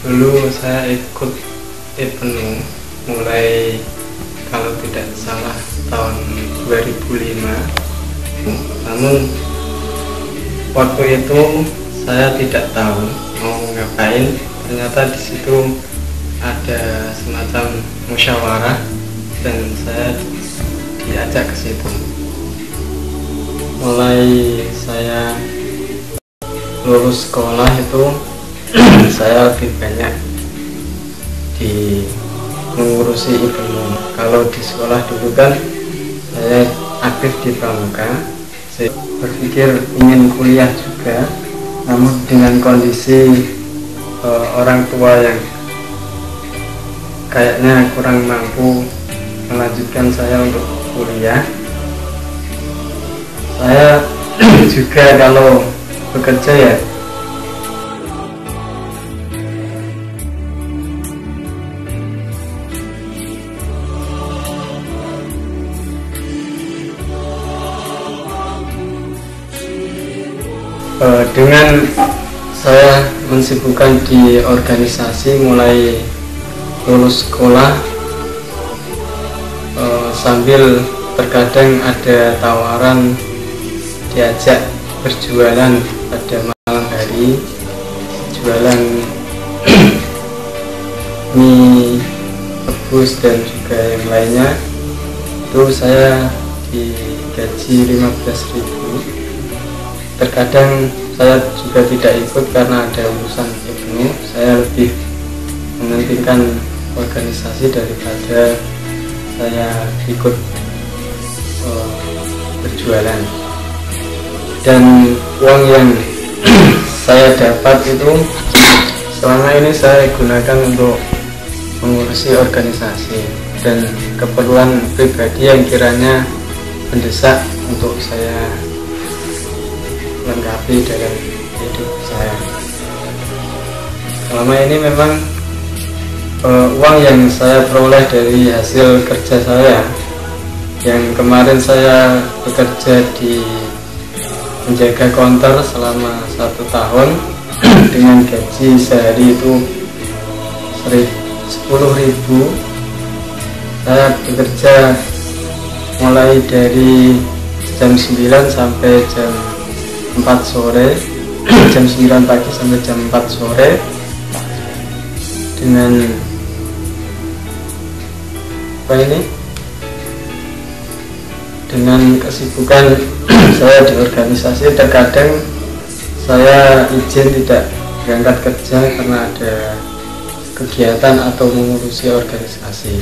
Dulu saya ikut IPNU mulai kalau tidak salah tahun 2005. Namun waktu itu saya tidak tahu mau ngapain. Ternyata di situ ada semacam musyawarah dan saya diajak ke situ. Mulai saya lulus sekolah itu saya lebih banyak mengurusi IPNU. Kalau di sekolah dulu kan saya aktif di pramuka. Saya berpikir ingin kuliah juga, namun dengan kondisi orang tua yang kayaknya kurang mampu melanjutkan saya untuk kuliah. Saya juga kalau bekerja ya dengan saya mensibukkan di organisasi mulai lulus sekolah, sambil terkadang ada tawaran diajak berjualan pada malam hari, jualan mie rebus dan juga yang lainnya. Itu saya digaji 15.000. Terkadang saya juga tidak ikut karena ada urusan IPNU. Saya lebih mementingkan organisasi daripada saya ikut berjualan. Dan uang yang saya dapat itu selama ini saya gunakan untuk mengurusi organisasi dan keperluan pribadi yang kiranya mendesak untuk saya lengkapi dalam hidup saya. Selama ini memang uang yang saya peroleh dari hasil kerja saya, yang kemarin saya bekerja di menjaga konter selama 1 tahun dengan gaji sehari itu 10.000. Saya bekerja mulai dari jam 9 sampai jam 4 sore, jam 9 pagi sampai jam 4 sore, dengan dengan kesibukan saya di organisasi. Terkadang saya izin tidak berangkat kerja karena ada kegiatan atau mengurusi organisasi,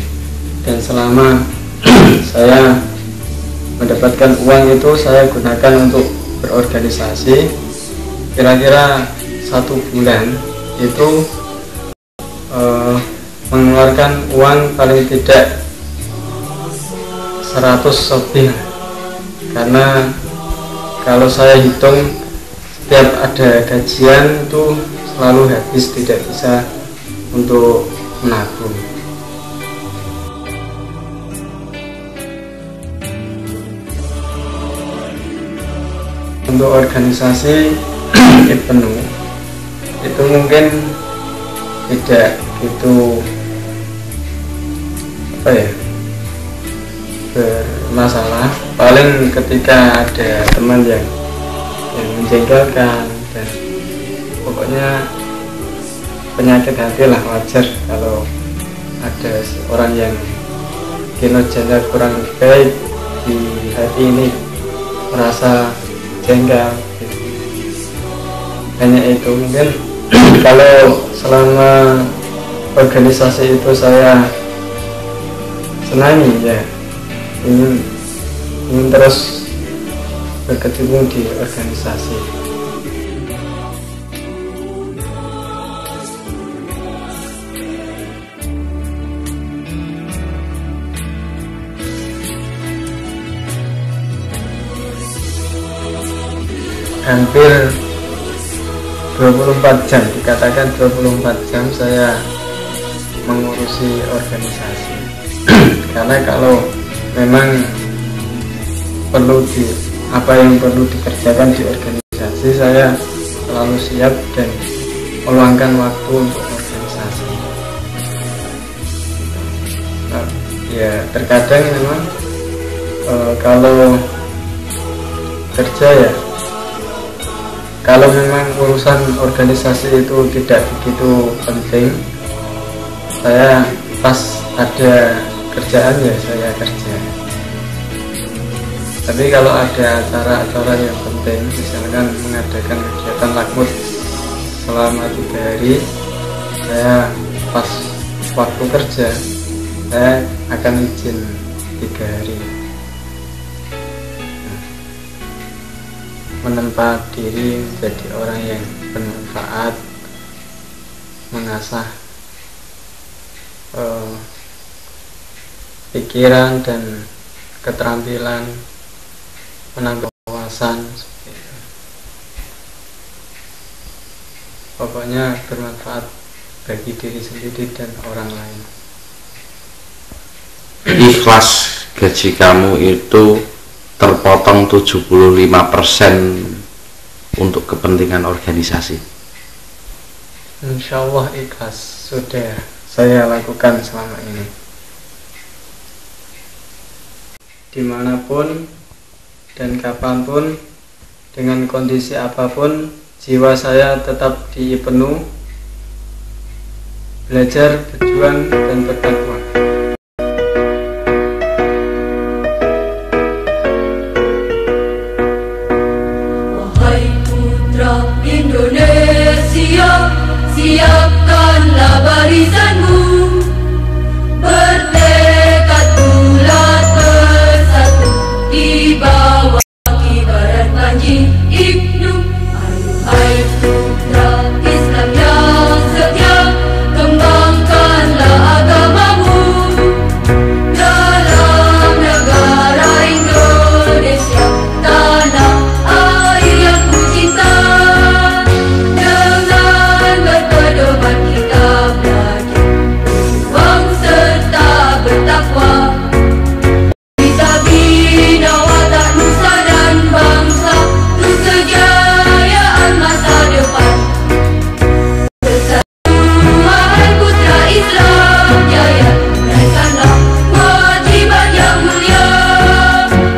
dan selama saya mendapatkan uang itu saya gunakan untuk berorganisasi. Kira-kira 1 bulan itu mengeluarkan uang paling tidak 100 lebih, karena kalau saya hitung setiap ada gajian itu selalu habis, tidak bisa untuk menabung. Untuk organisasi IPNU itu mungkin tidak gitu bermasalah. Paling ketika ada teman yang menjengkelkan, dan pokoknya penyakit hati lah, wajar kalau ada orang yang kinerjanya kurang baik di hati ini merasa jengkel. Hanya itu mungkin. Kalau selama organisasi itu saya senangi ya, ingin terus berkecimpung di organisasi. Hampir 24 jam, dikatakan 24 jam saya mengurusi organisasi. Karena kalau memang perlu apa yang perlu dikerjakan di organisasi, saya selalu siap dan meluangkan waktu untuk organisasi. Ya terkadang memang kalau kerja ya, kalau memang urusan organisasi itu tidak begitu penting, saya pas ada kerjaan ya saya kerja. Tapi kalau ada acara-acara yang penting, misalkan mengadakan kegiatan lakmut selama 3 hari, saya pas waktu kerja saya akan izin 3 hari, menempa diri menjadi orang yang bermanfaat, mengasah pikiran dan keterampilan, menambah wawasan. Pokoknya bermanfaat bagi diri sendiri dan orang lain. Ikhlas gaji kamu itu terpotong 75% untuk kepentingan organisasi. Insya Allah ikhlas, sudah saya lakukan selama ini. Dimanapun dan kapanpun, dengan kondisi apapun, jiwa saya tetap dipenuh belajar, berjuang, dan bertakwa. Wahai putra Indonesia, siapkanlah barisanmu, bertekad bulat bersatu di bawah kibaran Panji Ibnu. Hai putra Islam yang setia, kembangkanlah agamamu dalam negara Indonesia, tanah air yang ku cinta. Dengan berpedoman kita belajar berjuang serta bertakwa, kita bina watak nusa dan bangsa untuk kejayaan masa depan. Bersatu wahai putra Islam jaya, naikkanlah kewajiban yang mulia.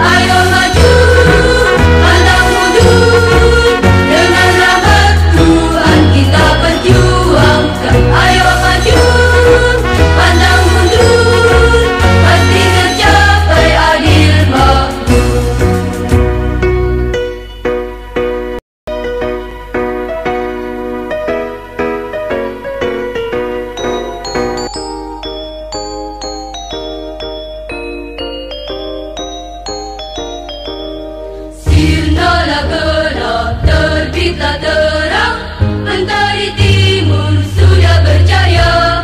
Ayo maju, pandang mundur, dengan rahmat Tuhan kita perjuangkan. Ayo maju, pandang mundur, pasti tercapai adil makmur. Sirnalah gelap, terbitlah terang, mentari timur sudah berjaya.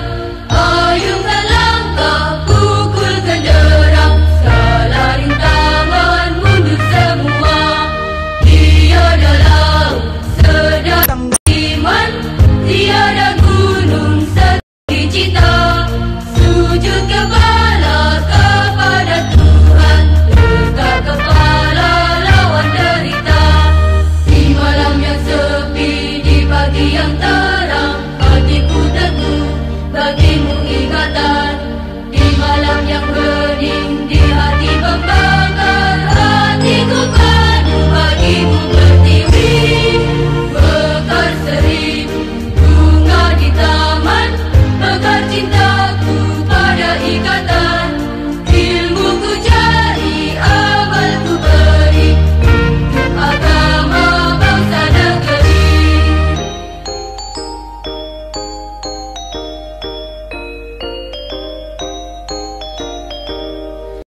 Ayunkan langkah, pukul genderang, segala rintangan mundur semua. Tiada laut sedang iman, tiada gunung setinggi cinta. Sujud kepala kepada Tuhan, tegak kepala lawan derita. Di malam yang sepi, di pagi yang terang, hatiku teguh bagimu.